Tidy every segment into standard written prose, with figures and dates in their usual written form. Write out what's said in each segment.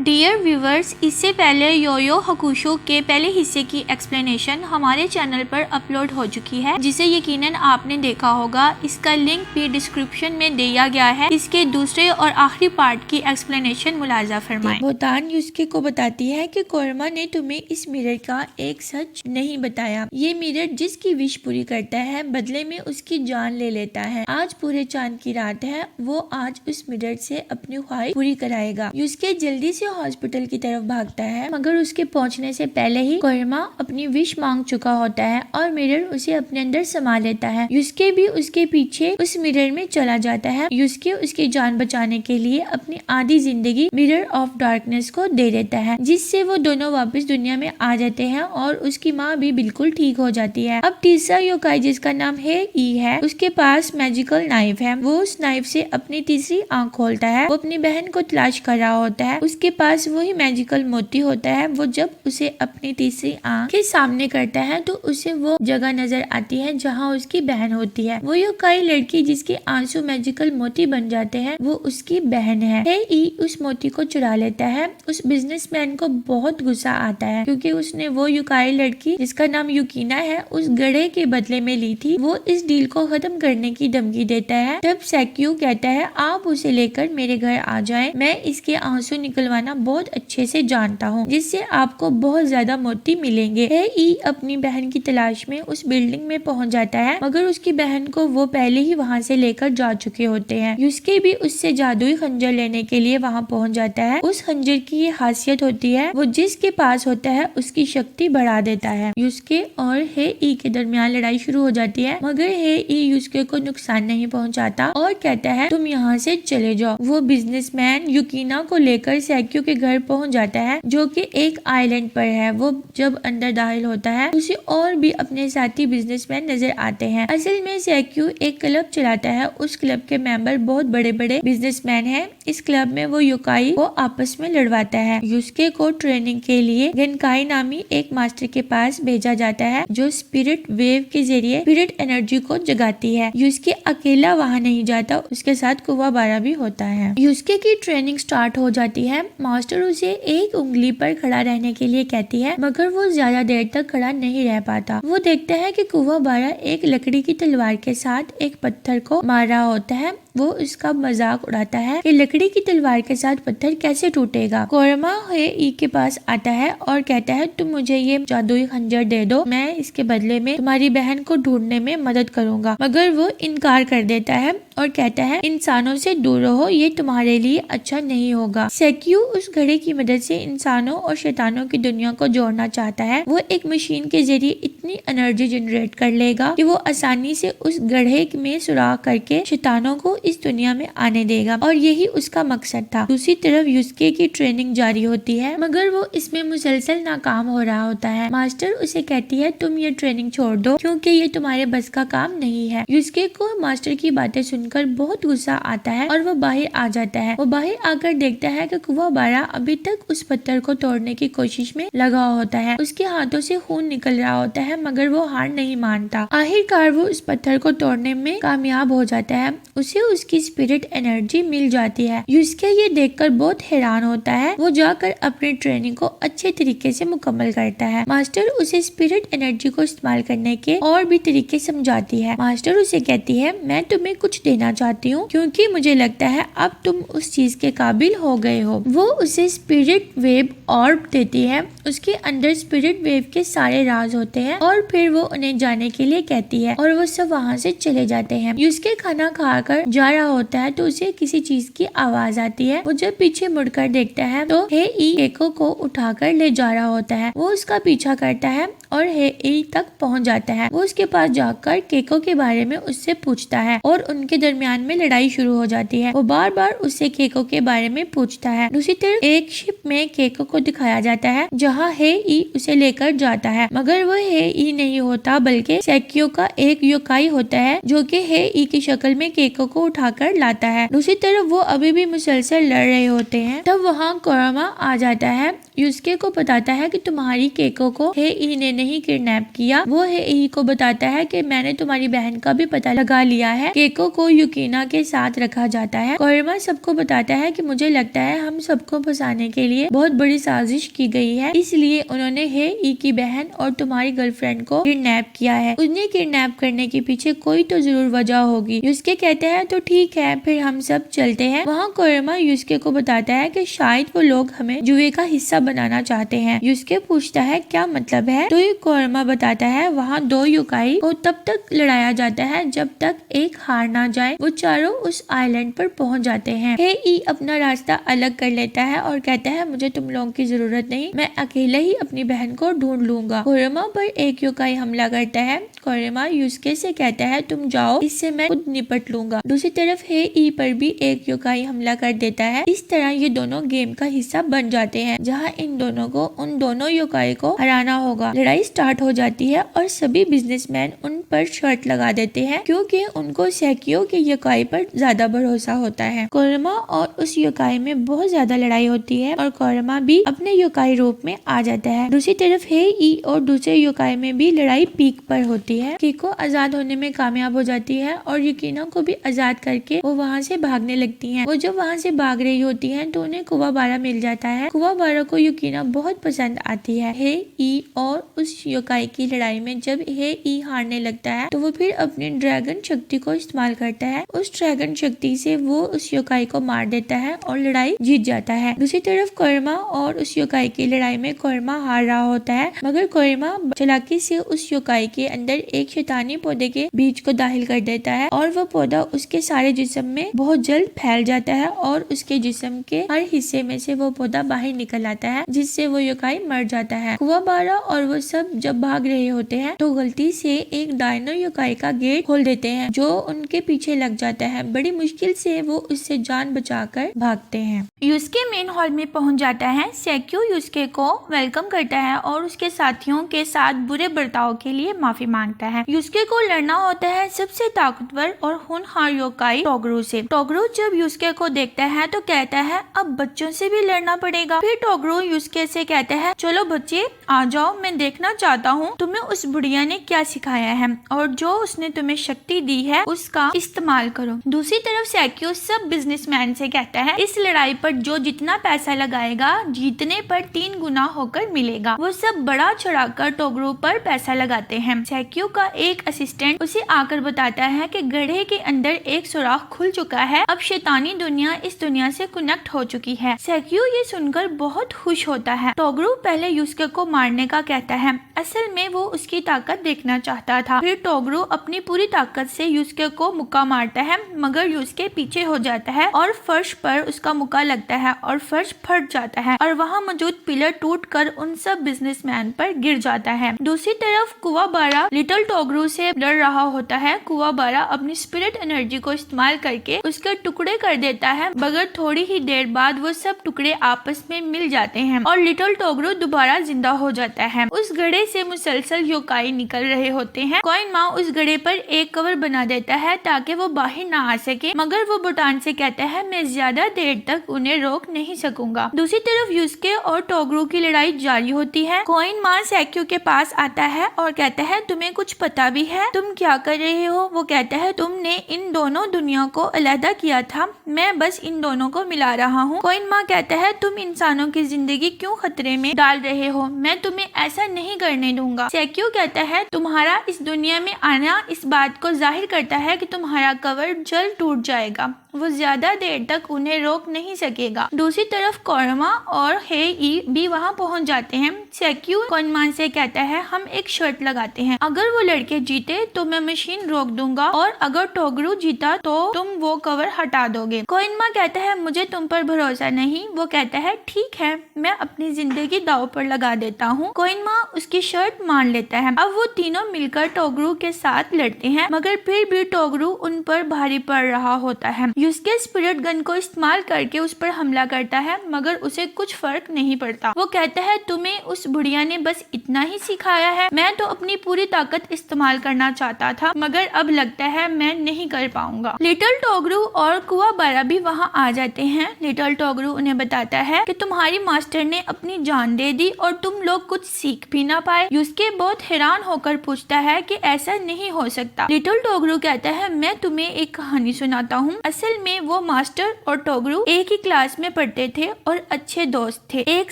Dear viewers, इससे पहले यो यो हकुशो के पहले हिस्से की एक्सप्लेनेशन हमारे चैनल पर अपलोड हो चुकी है, जिसे यकीनन आपने देखा होगा। इसका लिंक भी डिस्क्रिप्शन में दिया गया है। इसके दूसरे और आखिरी पार्ट की एक्सप्लेनेशन मुलाजा फरमाएं। बोतान युस्के को बताती है कि कोरमा ने तुम्हें इस मिरर का एक सच नहीं बताया। ये मिरर जिसकी विश पूरी करता है बदले में उसकी जान ले लेता है। आज पूरे चांद की रात है, वो आज उस मिरर से अपनी ख्वाहिश पूरी कराएगा। युस्के जल्दी से हॉस्पिटल की तरफ भागता है, मगर उसके पहुंचने से पहले ही कोरमा अपनी विश मांग चुका होता है और मिरर उसे अपने अंदर समा लेता है। युस्के भी उसके पीछे उस मिरर में चला जाता है। युस्के उसकी जान बचाने के लिए अपनी आधी जिंदगी मिरर ऑफ डार्कनेस को दे देता है, जिससे वो दोनों वापस दुनिया में आ जाते हैं और उसकी माँ भी बिल्कुल ठीक हो जाती है। अब तीसरा योकाई, जिसका नाम है ई है, उसके पास मैजिकल नाइफ है। वो उस नाइफ से अपनी तीसरी आंख खोलता है। वो अपनी बहन को तलाश कर रहा होता है। उसके पास वही मैजिकल मोती होता है। वो जब उसे अपनी तीसरी आंख के सामने करता है तो उसे वो जगह नजर आती है जहाँ उसकी बहन होती है। वो योकाई लड़की जिसके आंसू मैजिकल मोती बन जाते हैं, वो उसकी बहन है। ई उस मोती को चुरा लेता है। उस बिजनेसमैन को बहुत गुस्सा आता है क्योंकि उसने वो योकाई लड़की जिसका नाम युकीना है उस गधे के बदले में ली थी। वो इस डील को खत्म करने की धमकी देता है। तब सेक्यू कहता है, आप उसे लेकर मेरे घर आ जाएं। मैं इसके आंसू निकलवाना बहुत अच्छे से जानता हूँ, जिससे आपको बहुत ज्यादा मोती मिलेंगे। ई अपनी बहन की तलाश में उस बिल्डिंग में पहुँच जाता है, मगर उसकी बहन को वो पहले ही वहाँ से लेकर जा चुके होते हैं। युस्के भी उससे जादुई खंजर लेने के लिए वहाँ पहुँच जाता है। उस खंजर की ये खासियत होती है, वो जिसके पास होता है उसकी शक्ति बढ़ा देता है। युस्के और ई के दरमियान लड़ाई शुरू हो जाती है, मगर ई युस्के को नुकसान नहीं पहुँचाता और कहता है, तुम यहाँ से चले जाओ। वो बिजनेसमैन युकीना को लेकर सेक्यू के घर पहुंच जाता है, जो कि एक आइलैंड पर है। वो जब अंदर दाखिल होता है, उसे और भी अपने साथी बिजनेसमैन नजर आते हैं। असल में सेक्यू एक क्लब चलाता है। उस क्लब के मेंबर बहुत बड़े बड़े बिजनेसमैन हैं। इस क्लब में वो योकाई को आपस में लड़वाता है। युस्के को ट्रेनिंग के लिए गेनकाई नामी एक मास्टर के पास भेजा जाता है, जो स्पिरिट वेव के जरिए स्पिरिट एनर्जी को जगाती है। युस्के अकेला वहाँ नहीं जाता, उसके साथ कुवाबारा भी होता है। युस्के की ट्रेनिंग स्टार्ट हो जाती है। मास्टर उसे एक उंगली पर खड़ा रहने के लिए कहती है, मगर वो ज्यादा देर तक खड़ा नहीं रह पाता। वो देखता है कि कुवाबारा एक लकड़ी की तलवार के साथ एक पत्थर को मार रहा होता है। वो उसका मजाक उड़ाता है कि लकड़ी की तलवार के साथ पत्थर कैसे टूटेगा। कोरमा ई के पास आता है और कहता है, तुम मुझे ये जादुई खंजर दे दो, मैं इसके बदले में तुम्हारी बहन को ढूंढने में मदद करूंगा। मगर वो इनकार कर देता है और कहता है, इंसानों से दूर रहो, ये तुम्हारे लिए अच्छा नहीं होगा। सेक्यू उस घड़े की मदद से इंसानों और शैतानों की दुनिया को जोड़ना चाहता है। वो एक मशीन के जरिए इतनी एनर्जी जनरेट कर लेगा कि वो आसानी से उस घड़े में सुराख करके शैतानों को इस दुनिया में आने देगा, और यही उसका मकसद था। दूसरी तरफ युस्के की ट्रेनिंग जारी होती है, मगर वो इसमें मुसलसल नाकाम हो रहा होता है। मास्टर उसे कहती है, तुम ये ट्रेनिंग छोड़ दो क्योंकि ये तुम्हारे बस का काम नहीं है। युस्के को मास्टर की बातें सुनकर बहुत गुस्सा आता है और वो बाहर आ जाता है। वो बाहर आकर देखता है कि कुवाबारा अभी तक उस पत्थर को तोड़ने की कोशिश में लगा होता है। उसके हाथों से खून निकल रहा होता है, मगर वो हार नहीं मानता। आखिरकार वो उस पत्थर को तोड़ने में कामयाब हो जाता है। उसे उसकी स्पिरिट एनर्जी मिल जाती है। युस्के ये देखकर बहुत हैरान होता है। वो जाकर अपनी ट्रेनिंग को अच्छे तरीके से मुकम्मल करता है। मास्टर उसे स्पिरिट एनर्जी को इस्तेमाल करने के और भी तरीके समझाती है। मास्टर उसे कहती है, मैं तुम्हें कुछ देना चाहती हूँ क्योंकि मुझे लगता है अब तुम उस चीज के काबिल हो गए हो। वो उसे स्पिरिट वेव ऑर्ब देती है। उसके अंदर स्पिरिट वेव के सारे राज होते हैं और फिर वो उन्हें जाने के लिए कहती है और वो सब वहाँ से चले जाते हैं। युस्के खाना खाकर जा रहा होता है तो उसे किसी चीज की आवाज आती है। वो जब पीछे मुड़कर देखता है तो ई केको को उठाकर ले जा रहा होता है। वो उसका पीछा करता है और ई तक पहुंच जाता है। वो उसके पास जाकर केको के बारे में उससे पूछता है और उनके दरमियान में लड़ाई शुरू हो जाती है। वो बार बार उससे केको के बारे में पूछता है। दूसरी तरफ एक शिप में केको को दिखाया जाता है जहाँ ई उसे लेकर जाता है, मगर वो ई नहीं होता बल्कि सेक्यू का एक योकाई होता है, जो कि ई की शक्ल में केको को उठाकर लाता है। दूसरी तरफ वो अभी भी मुसलसल लड़ रहे होते हैं। तब वहाँ कोरमा आ जाता है, युस्के को बताता है कि तुम्हारी केको को हेई ने नहीं किडनैप किया। वो हेई को बताता है कि मैंने तुम्हारी बहन का भी पता लगा लिया है। केको को युकिना के साथ रखा जाता है। कोरमा सबको बताता है कि मुझे लगता है हम सबको फंसाने के लिए बहुत बड़ी साजिश की गई है, इसलिए उन्होंने हेई की बहन और तुम्हारी गर्लफ्रेंड को किडनैप किया है। उन्हें किडनैप करने के पीछे कोई तो जरूर वजह होगी। युस्के कहते हैं तो ठीक है, फिर हम सब चलते हैं। वहाँ कोरमा युस्के को बताता है कि शायद वो लोग हमें जुए का हिस्सा बनाना चाहते हैं। युस्के पूछता है क्या मतलब है, तो कोरमा बताता है वहाँ 2 युकाई को तब तक लड़ाया जाता है जब तक एक हार ना जाए। वो चारों उस आइलैंड पर पहुँच जाते हैं। हेई अपना रास्ता अलग कर लेता है और कहता है मुझे तुम लोगों की जरूरत नहीं, मैं अकेले ही अपनी बहन को ढूंढ लूंगा। कोरमा पर एक युकाई हमला करता है। कोरमा युस्के से कहता है तुम जाओ, इससे मैं खुद निपट लूंगा। दूसरी तरफ हेई पर भी एक युकाई हमला कर देता है। इस तरह ये दोनों गेम का हिस्सा बन जाते हैं, जहाँ इन दोनों को उन दोनों युकाई को हराना होगा। लड़ाई स्टार्ट हो जाती है और सभी बिजनेसमैन उन पर शर्त लगा देते हैं क्योंकि उनको सेकियो के युकाई पर ज्यादा भरोसा होता है। कोरमा और उस युकाई में बहुत ज्यादा लड़ाई होती है और कोरमा भी अपने युकाई रूप में आ जाता है। दूसरी तरफ हेई और दूसरे युकाई में भी लड़ाई पीक पर होती है। केको आजाद होने में कामयाब हो जाती है और युकिना को भी आजाद करके वो वहाँ से भागने लगती हैं। वो जब वहाँ से भाग रही होती हैं तो उन्हें कुवाबारा मिल जाता है। कुवाबारा को युकिना बहुत पसंद आती है। हेई और उस युकाई की लड़ाई में जब हेई हारने लगता है तो वो फिर अपनी ड्रैगन शक्ति को इस्तेमाल करता है। उस ड्रैगन शक्ति से वो उस युकाई को मार देता है और लड़ाई जीत जाता है। दूसरी तरफ कोरमा और उस युकाई की लड़ाई में कोरमा हार रहा होता है, मगर कोरमा चालाकी से उस युकाई के अंदर एक शैतानी पौधे के बीज को दाखिल कर देता है और वह पौधा उसके सारे जिस्म में बहुत जल्द फैल जाता है और उसके जिस्म के हर हिस्से में से वो पौधा बाहर निकल आता है, जिससे वो युकाई मर जाता है। कुवाबारा और वो सब जब भाग रहे होते हैं तो गलती से एक डायनो युकाई का गेट खोल देते हैं जो उनके पीछे लग जाता है। बड़ी मुश्किल से वो उससे जान बचाकर भागते हैं। युस्के मेन हॉल में पहुंच जाता है। सेक्यू युस्के को वेलकम करता है और उसके साथियों के साथ बुरे बर्ताव के लिए माफी मांगता है। युस्के को लड़ना होता है सबसे ताकतवर और होनहार योकाई टोगरू से। टोगरू जब युस्के को देखता है तो कहता है अब बच्चों से भी लड़ना पड़ेगा। फिर टोगरू युस्के से कहता है चलो बच्चे आ जाओ, मैं देखना चाहता हूँ तुम्हें उस बुढ़िया ने क्या सिखाया है और जो उसने तुम्हें शक्ति दी है उसका इस्तेमाल करो। दूसरी तरफ सेक्यू सब बिजनेसमैन से कहता है इस लड़ाई पर जो जितना पैसा लगाएगा जीतने पर 3 गुना होकर मिलेगा। वो सब बड़ा चढ़ाकर टोगरू पर पैसा लगाते हैं। सेक्यू का एक असिस्टेंट उसे आकर बताता है कि गड्ढे के अंदर एक सुराख खुल चुका है, अब शैतानी दुनिया इस दुनिया से कनेक्ट हो चुकी है। सेक्यू ये सुनकर बहुत खुश होता है। टोगरू पहले युस्के को मारने का कहता है, असल में वो उसकी ताकत देखना चाहता था। फिर टोगरू अपनी पूरी ताकत से युस्के को मुक्का मारता है, मगर युस्के पीछे हो जाता है और फर्श पर उसका मुक्का लगता है और फर्श फट जाता है और वहाँ मौजूद पिलर टूटकर उन सब बिजनेसमैन पर गिर जाता है। दूसरी तरफ कुवाबारा लिटिल टोगरू से लड़ रहा होता है। कुवाबारा अपनी स्पिरिट एनर्जी को इस्तेमाल करके उसके टुकड़े कर देता है, मगर थोड़ी ही देर बाद वो सब टुकड़े आपस में मिल जाते हैं और लिटिल टोगरू दोबारा जिंदा हो जाता है। उस गड्ढे से मुसलसल योकाई निकल रहे होते हैं। कॉइन माँ उस गड्ढे पर एक कवर बना देता है ताकि वो बाहर ना आ सके, मगर वो बुटान से कहता है मैं ज्यादा देर तक उन्हें रोक नहीं सकूंगा। दूसरी तरफ युस्के और टोगरू की लड़ाई जारी होती है। कॉइन माँ सेक्यू के पास आता है और कहता है तुम्हें कुछ पता भी है, तुम क्या कर रहे हो? वो कहता है तुमने इन दोनों दुनिया को अलहदा किया था, मैं बस इन दोनों को मिला रहा हूँ। कॉइन माँ कहता है तुम इंसानों की जिंदगी क्यों खतरे में डाल रहे हो, मैं तुम्हें ऐसा नहीं करने दूंगा। सेक्यू कहता है तुम्हारा इस दुनिया में आना इस बात को जाहिर करता है कि तुम्हारा कवर जल्द टूट जाएगा, वो ज्यादा देर तक उन्हें रोक नहीं सकेगा। दूसरी तरफ कोरमा और हेई भी वहाँ पहुँच जाते हैं। सेक्यू कोइनमान से कहता है हम एक शर्त लगाते हैं, अगर वो लड़के जीते तो मैं मशीन रोक दूंगा और अगर टोगरू जीता तो तुम वो कवर हटा दोगे। कोइनमा कहता है मुझे तुम पर भरोसा नहीं। वो कहता है ठीक है, मैं अपनी जिंदगी दांव पर लगा देता हूँ। कोइनमा उसकी शर्त मान लेता है। अब वो तीनों मिलकर टोगरू के साथ लड़ते हैं, मगर फिर भी टोगरू उन पर भारी पड़ रहा होता है। युस्के स्पिरिट गन को इस्तेमाल करके उस पर हमला करता है मगर उसे कुछ फर्क नहीं पड़ता। वो कहता है तुम्हें उस बुढ़िया ने बस इतना ही सिखाया है, मैं तो अपनी पूरी ताकत इस्तेमाल करना चाहता था मगर अब लगता है मैं नहीं कर पाऊंगा। लिटिल टोगरू और कुवाबारा भी वहाँ आ जाते हैं। लिटिल टोगरू उन्हें बताता है कि तुम्हारी मास्टर ने अपनी जान दे दी और तुम लोग कुछ सीख भी ना पाए। युस्के बहुत हैरान होकर पूछता है कि ऐसा नहीं हो सकता। लिटिल टोगरू कहता है मैं तुम्हें एक कहानी सुनाता हूँ। असल में वो मास्टर और टोगरू एक ही क्लास में पढ़ते थे और अच्छे दोस्त थे, एक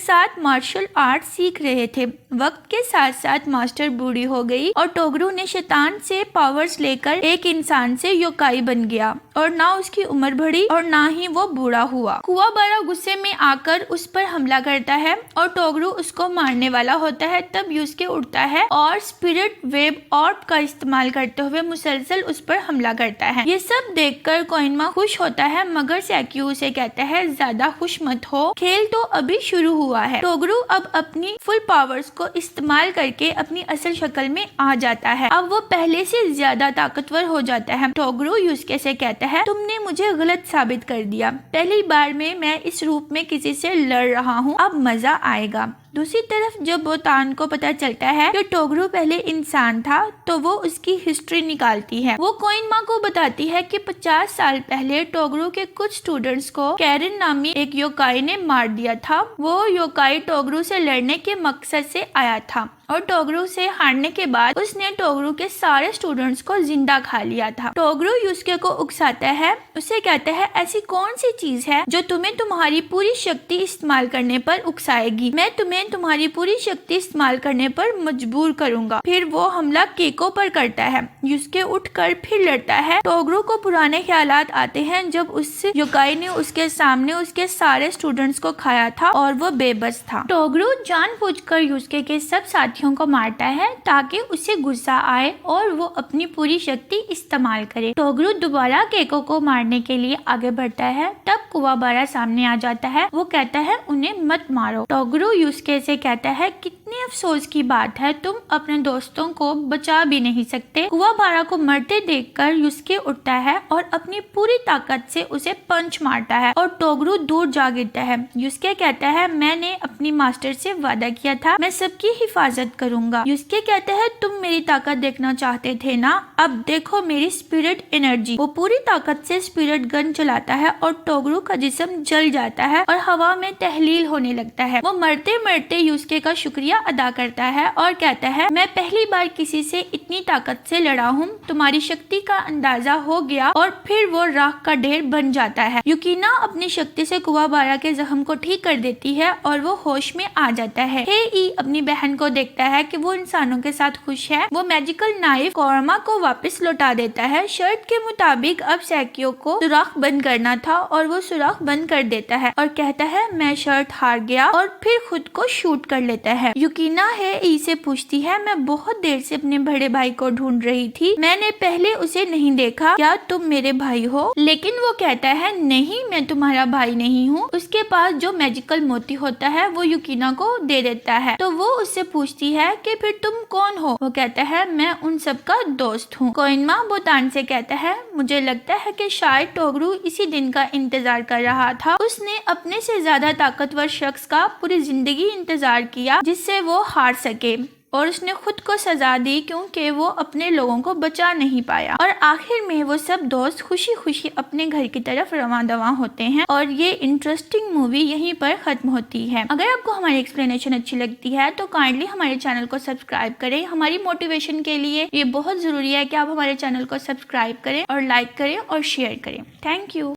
साथ मार्शल आर्ट सीख रहे थे। वक्त के साथ साथ मास्टर बूढ़ी हो गई और टोगरू ने शैतान से पावर्स लेकर एक इंसान से योकाई बन गया और ना उसकी उम्र बढ़ी और ना ही वो बूढ़ा हुआ। कुवाबारा गुस्से में आकर उस पर हमला करता है और टोगरू उसको मारने वाला होता है। तब युस्के उठता है और स्पिरिट वेब ऑर्ब का इस्तेमाल करते हुए मुसलसल उस पर हमला करता है। ये सब देखकर कोइनमा खुश होता है मगर सैक्यू उसे कहता है ज्यादा खुश मत हो, खेल तो अभी शुरू हुआ है। टोगरू अब अपनी फुल पावर्स को इस्तेमाल करके अपनी असल शक्ल में आ जाता है। अब वो पहले से ज्यादा ताकतवर हो जाता है। टोगरू युस्के से कहता है तुमने मुझे गलत साबित कर दिया, पहली बार में मैं इस रूप में किसी से लड़ रहा हूँ, अब मजा आएगा। दूसरी तरफ जब बोतान को पता चलता है कि टोगरू पहले इंसान था तो वो उसकी हिस्ट्री निकालती है। वो कोइनमा को बताती है कि 50 साल पहले टोगरू के कुछ स्टूडेंट्स को कैरन नामी एक योकाई ने मार दिया था। वो योकाई टोगरू से लड़ने के मकसद से आया था और टोगरू से हारने के बाद उसने टोगरू के सारे स्टूडेंट्स को जिंदा खा लिया था। टोगरू युस्के को उकसाता है, उसे कहता है ऐसी कौन सी चीज है जो तुम्हें तुम्हारी पूरी शक्ति इस्तेमाल करने पर उकसाएगी, मैं तुम्हें तुम्हारी पूरी शक्ति इस्तेमाल करने पर मजबूर करूंगा। फिर वो हमला केको पर करता है। युस्के उठकर फिर लड़ता है। टोगरू को पुराने ख्यालात आते हैं जब उस योकाई ने उसके सामने उसके सारे स्टूडेंट्स को खाया था और वो बेबस था। टोगरू जानबूझकर युस्के के सब साथियों को मारता है ताकि उसे गुस्सा आए और वो अपनी पूरी शक्ति इस्तेमाल करे। टोगरू दोबारा केको को मारने के लिए आगे बढ़ता है। तब कुवाबारा सामने आ जाता है। वो कहता है उन्हें मत मारो। टोगरू युस्के से कहता है कितने अफसोस की बात है, तुम अपने दोस्तों को बचा भी नहीं सकते। कुवाबारा को मरते देखकर युस्के उठता है और अपनी पूरी ताकत से उसे पंच मारता है और टोगरू दूर जा गिरता है। युस्के कहता है मैंने अपनी मास्टर से वादा किया था, मैं सबकी हिफाजत करूंगा। युस्के कहता है तुम मेरी ताकत देखना चाहते थे ना, अब देखो मेरी स्पिरिट एनर्जी। वो पूरी ताकत से स्पिरिट गन चलाता है और टोगरू का जिस्म जल जाता है और हवा में तहलील होने लगता है। वो मरते मरते युस्के का शुक्रिया अदा करता है और कहता है मैं पहली बार किसी से इतनी ताकत से लड़ा हूँ, तुम्हारी शक्ति का अंदाजा हो गया। और फिर वो राख का ढेर बन जाता है। युकीना अपनी शक्ति से कुवाबारा के जख्म को ठीक कर देती है और वो होश में आ जाता है। हे ई अपनी बहन को देखता है कि वो इंसानों के साथ खुश है। वो मैजिकल नाइफ कोरमा को वापस लौटा देता है। शर्त के मुताबिक अब सैक्यो को सुराख बंद करना था और वो सुराख बंद कर देता है और कहता है मैं शर्त हार गया और फिर खुद को शूट कर लेता है। युकीना है ई से पूछती है मैं बहुत देर से अपने बड़े भाई को ढूंढ रही थी, मैंने पहले उसे नहीं देखा, क्या तुम मेरे भाई हो? लेकिन वो कहता है नहीं मैं तुम्हारा भाई नहीं हूँ। उसके पास जो मैजिकल मोती होता है वो युकीना को दे देता है। तो वो उससे पूछती है कि फिर तुम कौन हो? वो कहता है मैं उन सब का दोस्त हूँ। कोइनमा बोतान से कहता है मुझे लगता है कि शायद टोगरू इसी दिन का इंतजार कर रहा था। उसने अपने से ज्यादा ताकतवर शख्स का पूरी जिंदगी इंतजार किया जिससे वो हार सके और उसने खुद को सजा दी क्योंकि वो अपने लोगों को बचा नहीं पाया। और आखिर में वो सब दोस्त खुशी खुशी अपने घर की तरफ रवां दवां होते हैं और ये इंटरेस्टिंग मूवी यहीं पर खत्म होती है। अगर आपको हमारी एक्सप्लेनेशन अच्छी लगती है तो काइंडली हमारे चैनल को सब्सक्राइब करें। हमारी मोटिवेशन के लिए ये बहुत जरूरी है कि आप हमारे चैनल को सब्सक्राइब करें और लाइक करें और शेयर करें। Thank you.